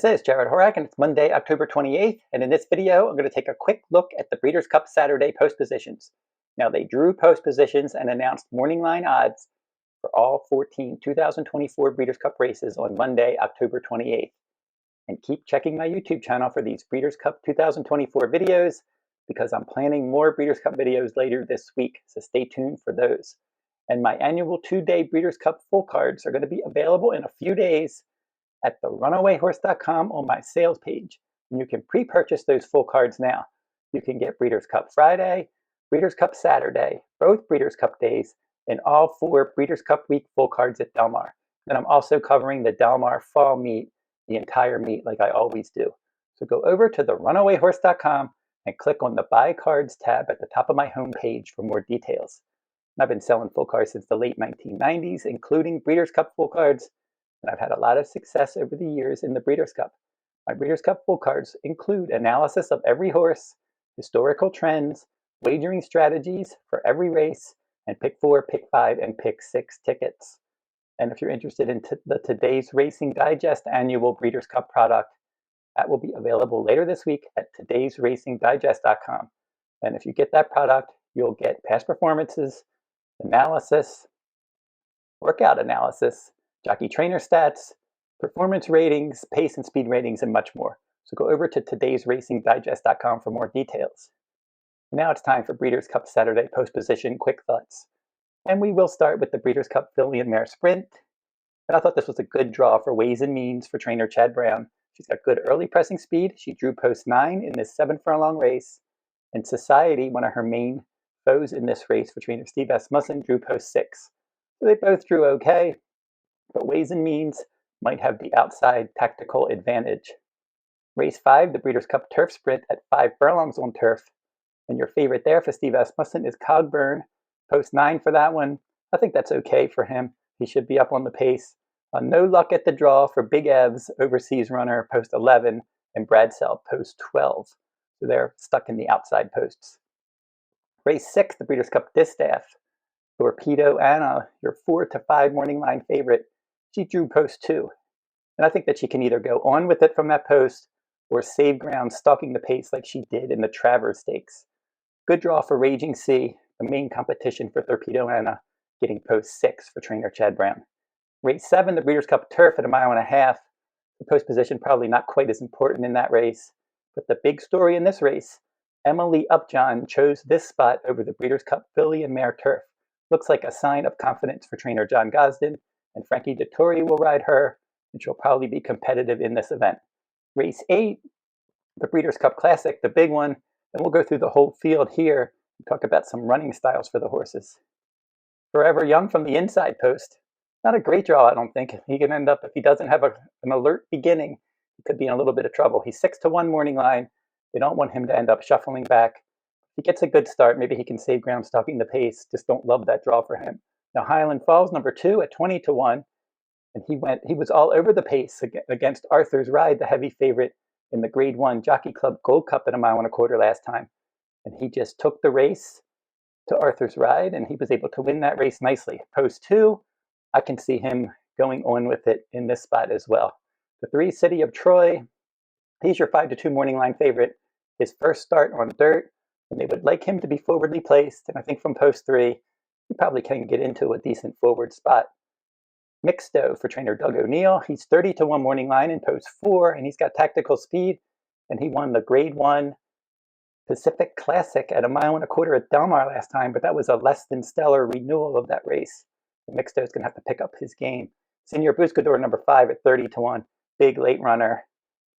This is Jarrod Horak, and it's Monday, October 28th, and in this video, I'm going to take a quick look at the Breeders' Cup Saturday post positions. Now, they drew post positions and announced morning line odds for all 14 2024 Breeders' Cup races on Monday, October 28th. And keep checking my YouTube channel for these Breeders' Cup 2024 videos, because I'm planning more Breeders' Cup videos later this week, so stay tuned for those. And my annual 2-day Breeders' Cup full cards are going to be available in a few days at the runawayhorse.com on my sales page. And you can pre-purchase those full cards now. You can get Breeders' Cup Friday, Breeders' Cup Saturday, both Breeders' Cup days, and all 4 Breeders' Cup week full cards at Del Mar. And I'm also covering the Del Mar fall meet, the entire meet, like I always do. So go over to the runawayhorse.com and click on the Buy Cards tab at the top of my homepage for more details. And I've been selling full cards since the late 1990s, including Breeders' Cup full cards, and I've had a lot of success over the years in the Breeders' Cup. My Breeders' Cup full cards include analysis of every horse, historical trends, wagering strategies for every race, and pick 4, pick 5, and pick 6 tickets. And if you're interested in the Today's Racing Digest annual Breeders' Cup product, that will be available later this week at todaysracingdigest.com. And if you get that product, you'll get past performances, analysis, workout analysis, jockey trainer stats, performance ratings, pace and speed ratings, and much more. So go over to todaysracingdigest.com for more details. And now it's time for Breeders' Cup Saturday post position quick thoughts. And we will start with the Breeders' Cup Filly and Mare Sprint. And I thought this was a good draw for Ways and Means for trainer Chad Brown. She's got good early pressing speed. She drew post 9 in this 7-furlong race. And Society, one of her main foes in this race for trainer Steve Asmussen, drew post 6. So they both drew okay, but Ways and Means might have the outside tactical advantage. Race 5, the Breeders' Cup Turf Sprint at 5 furlongs on turf. And your favorite there for Steve Asmussen is Cogburn. Post 9 for that one. I think that's okay for him. He should be up on the pace. No luck at the draw for Big Ev's overseas runner, post 11, and Bradsell, post 12. So they're stuck in the outside posts. Race 6, the Breeders' Cup Distaff. Thorpedo Anna, your 4 to 5 morning line favorite, she drew post 2. And I think that she can either go on with it from that post or save ground stalking the pace like she did in the Travers Stakes. Good draw for Raging Sea, the main competition for Thorpedo Anna, getting post 6 for trainer Chad Brown. Race 7, the Breeders' Cup Turf at 1.5 miles. The post position probably not quite as important in that race. But the big story in this race, Emily Upjohn chose this spot over the Breeders' Cup Filly and Mare Turf. Looks like a sign of confidence for trainer John Gosden, and Frankie Dettori will ride her, and she'll probably be competitive in this event. Race 8, the Breeders' Cup Classic, the big one, and we'll go through the whole field here and talk about some running styles for the horses. Forever Young from the inside post. Not a great draw, I don't think. He can end up, if he doesn't have an alert beginning, he could be in a little bit of trouble. He's 6-1 morning line. They don't want him to end up shuffling back. If he gets a good start, maybe he can save ground stalking the pace. Just don't love that draw for him. Now, Highland Falls, number 2 at 20-1. And he was all over the pace against Arthur's Ride, the heavy favorite in the Grade 1 Jockey Club Gold Cup at 1.25 miles last time. And he just took the race to Arthur's Ride, and he was able to win that race nicely. Post 2, I can see him going on with it in this spot as well. The 3, City of Troy, he's your 5-2 morning line favorite. His first start on dirt, and they would like him to be forwardly placed. And I think from post 3, he probably can get into a decent forward spot. Mixto for trainer Doug O'Neill. He's 30-1 morning line in post 4, and he's got tactical speed, and he won the Grade 1 Pacific Classic at 1.25 miles at Del Mar last time, but that was a less than stellar renewal of that race. And Mixto is going to have to pick up his game. Senor Buscador, number 5 at 30-1, big late runner.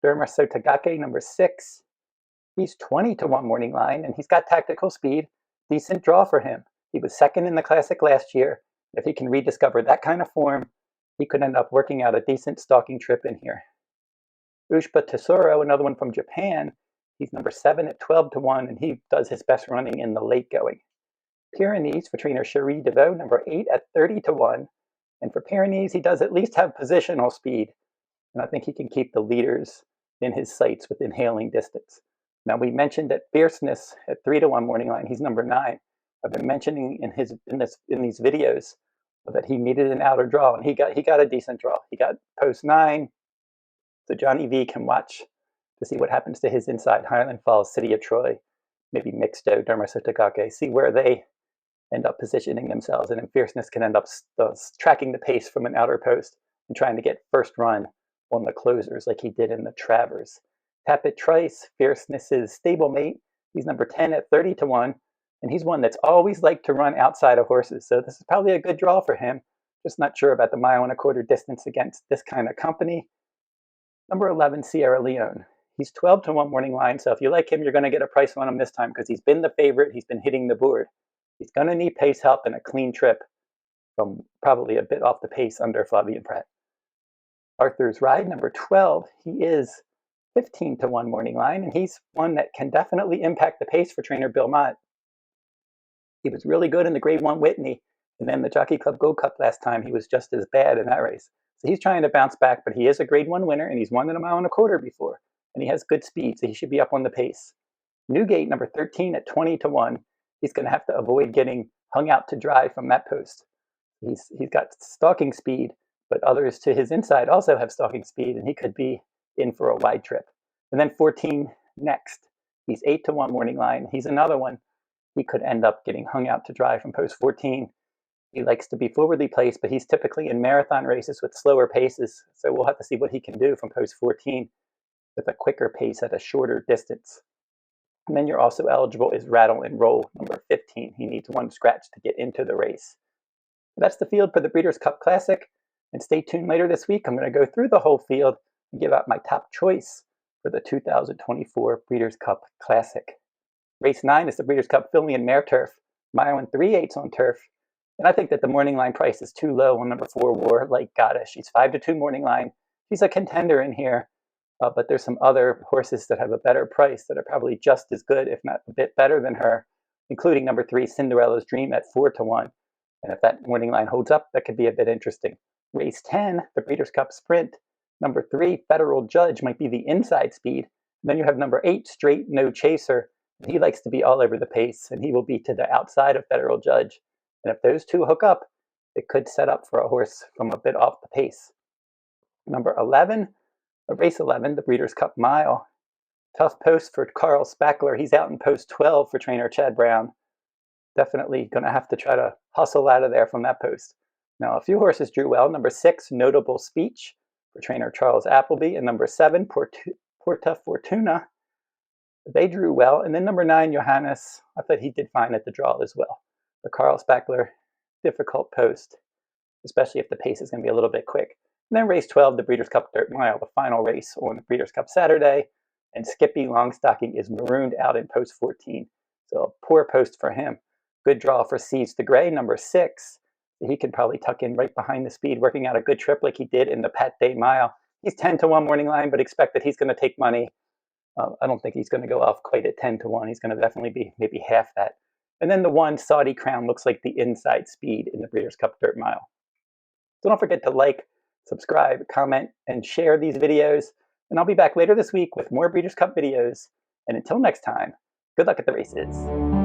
Derma Sotogake, number 6. He's 20-1 morning line, and he's got tactical speed. Decent draw for him. He was 2nd in the Classic last year. If he can rediscover that kind of form, he could end up working out a decent stalking trip in here. Ushba Tesoro, another one from Japan. He's number 7 at 12-1, and he does his best running in the late going. Pyrenees for trainer Cherie DeVoe, number 8 at 30-1. And for Pyrenees, he does at least have positional speed. And I think he can keep the leaders in his sights within hailing distance. Now, we mentioned that Fierceness at 3-1 morning line, he's number 9. I've been mentioning in these videos that he needed an outer draw, and he got a decent draw. He got post 9, So Johnny V can watch to see what happens to his inside. Highland Falls, City of Troy, maybe Mixto, Derma, Sotogake, see where they end up positioning themselves. And then Fierceness can end up tracking the pace from an outer post and trying to get first run on the closers like he did in the Travers. Tapit Trice, Fierceness's stablemate. He's number 10 at 30 to 1. And he's one that's always liked to run outside of horses. So this is probably a good draw for him. Just not sure about the 1.25 mile distance against this kind of company. Number 11, Sierra Leone. He's 12 to 1 morning line. So if you like him, you're going to get a price on him this time because he's been the favorite. He's been hitting the board. He's going to need pace help and a clean trip from probably a bit off the pace under Flavien Prat. Arthur's Ride, number 12. He is 15 to 1 morning line, and he's one that can definitely impact the pace for trainer Bill Mott. He was really good in the Grade 1 Whitney, and then the Jockey Club Gold Cup last time, he was just as bad in that race. So he's trying to bounce back, but he is a Grade 1 winner, and he's won in 1.25 miles before, and he has good speed, so he should be up on the pace. Newgate, number 13 at 20 to 1. He's going to have to avoid getting hung out to dry from that post. He's got stalking speed, but others to his inside also have stalking speed, and he could be in for a wide trip. And then 14 next. He's 8 to 1 morning line. He's another one. He could end up getting hung out to dry from post 14. He likes to be forwardly placed, but he's typically in marathon races with slower paces. So we'll have to see what he can do from post 14 with a quicker pace at a shorter distance. And then you're also eligible is Rattle and Roll, number 15. He needs 1 scratch to get into the race. That's the field for the Breeders' Cup Classic. And stay tuned later this week. I'm going to go through the whole field and give out my top choice for the 2024 Breeders' Cup Classic. Race 9 is the Breeders' Cup Filly and Mare Turf, mile and 3/8 on turf. And I think that the morning line price is too low on number 4, War Like Goddess. She's 5 to 2 morning line. She's a contender in here, but there's some other horses that have a better price that are probably just as good, if not a bit better than her, including number 3, Cinderella's Dream at 4 to 1. And if that morning line holds up, that could be a bit interesting. Race 10, the Breeders' Cup Sprint. Number 3, Federal Judge might be the inside speed. And then you have number 8, Straight No Chaser. He likes to be all over the pace, and he will be to the outside of Federal Judge. And if those two hook up, it could set up for a horse from a bit off the pace. Number 11, race 11, the Breeders' Cup Mile. Tough post for Carl Spackler. He's out in post 12 for trainer Chad Brown. Definitely going to have to try to hustle out of there from that post. Now, a few horses drew well. Number 6, Notable Speech for trainer Charles Appleby. And number 7, Porta Fortuna. They drew well. And then number 9, Johannes. I thought he did fine at the draw as well. The Carl Spackler, difficult post, especially if the pace is going to be a little bit quick. And then race 12, the Breeders' Cup Dirt Mile, the final race on the Breeders' Cup Saturday. And Skippylongstocking is marooned out in post 14. So a poor post for him. Good draw for Seeds the Gray, number 6. He could probably tuck in right behind the speed, working out a good trip like he did in the Pat Day Mile. He's 10 to 1 morning line, but expect that he's going to take money. I don't think he's going to go off quite at 10 to 1. He's going to definitely be maybe half that. And then the 1, Saudi Crown, looks like the inside speed in the Breeders' Cup Dirt Mile. So don't forget to like, subscribe, comment, and share these videos. And I'll be back later this week with more Breeders' Cup videos. And until next time, good luck at the races.